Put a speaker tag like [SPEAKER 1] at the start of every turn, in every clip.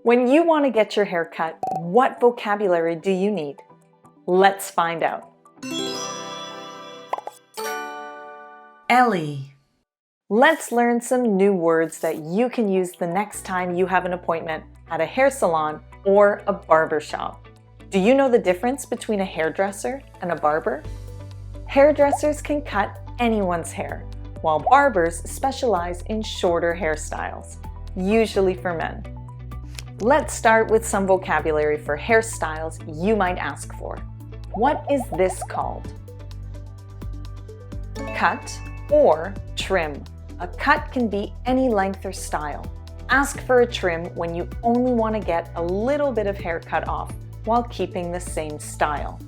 [SPEAKER 1] When you want to get your hair cut, what vocabulary do you need? Let's find out. Ellii. Let's learn some new words that you can use the next time you have an appointment at a hair salon or a barber shop. Do you know the difference between a hairdresser and a barber? Hairdressers can cut anyone's hair, while barbers specialize in shorter hairstyles, usually for men. Let's start with some vocabulary for hairstyles you might ask for. What is this called? Cut or trim. A cut can be any length or style. Ask for a trim when you only want to get a little bit of hair cut off while keeping the same style.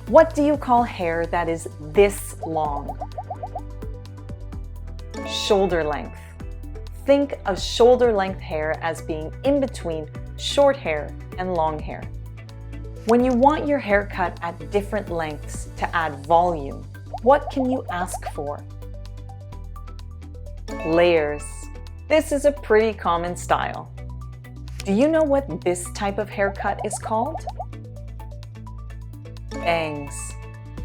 [SPEAKER 1] What do you call hair that is this long? Shoulder length. Think of shoulder length hair as being in between short hair and long hair. When you want your hair cut at different lengths to add volume, what can you ask for? Layers. This is a pretty common style. Do you know what this type of haircut is called? Bangs.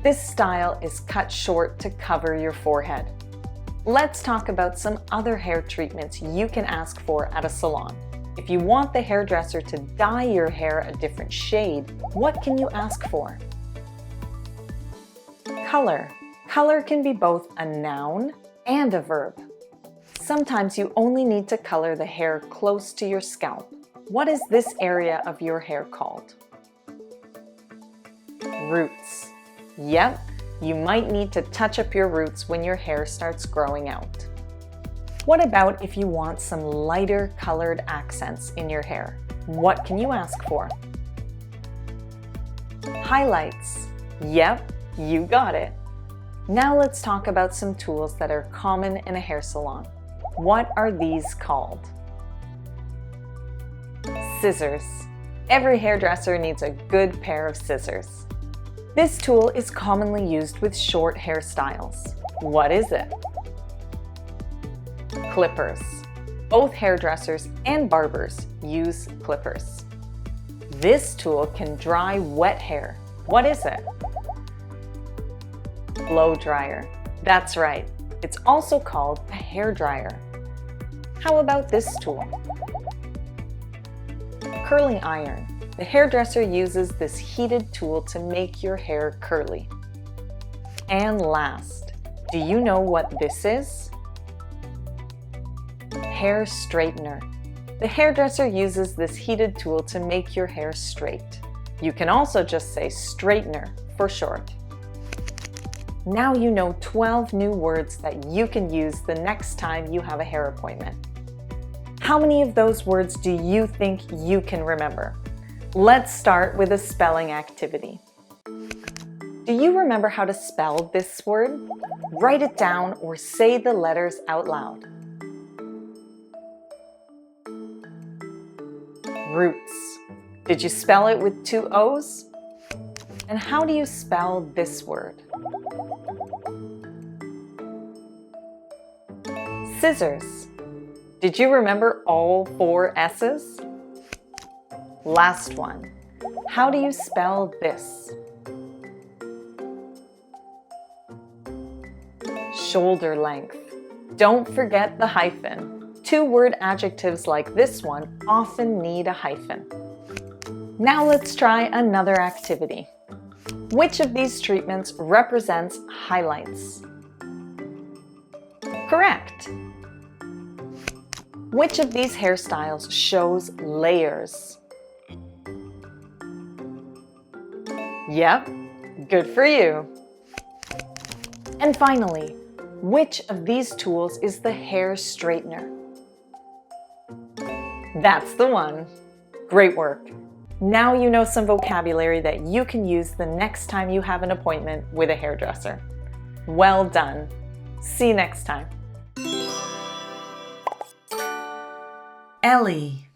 [SPEAKER 1] This style is cut short to cover your forehead. Let's talk about some other hair treatments you can ask for at a salon. If you want the hairdresser to dye your hair a different shade, what can you ask for? Color. Color can be both a noun and a verb. Sometimes you only need to color the hair close to your scalp. What is this area of your hair called? Roots. Yep, you might need to touch up your roots when your hair starts growing out. What about if you want some lighter colored accents in your hair? What can you ask for? Highlights. Yep, you got it. Now let's talk about some tools that are common in a hair salon. What are these called? Scissors. Every hairdresser needs a good pair of scissors. This tool is commonly used with short hairstyles. What is it? Clippers. Both hairdressers and barbers use clippers. This tool can dry wet hair. What is it? Blow dryer. That's right. It's also called a hair dryer. How about this tool? Curling iron. The hairdresser uses this heated tool to make your hair curly. And last, do you know what this is? Hair straightener. The hairdresser uses this heated tool to make your hair straight. You can also just say straightener for short. Now you know 12 new words that you can use the next time you have a hair appointment. How many of those words do you think you can remember? Let's start with a spelling activity. Do you remember how to spell this word? Write it down or say the letters out loud. Roots. Did you spell it with 2 O's? And how do you spell this word? Scissors. Did you remember all 4 S's? Last one. How do you spell this? Shoulder length. Don't forget the hyphen. 2-word adjectives like this one often need a hyphen. Now let's try another activity. Which of these treatments represents highlights? Correct. Which of these hairstyles shows layers? Yep, good for you. And finally, which of these tools is the hair straightener? That's the one. Great work. Now you know some vocabulary that you can use the next time you have an appointment with a hairdresser. Well done. See you next time. Ellii.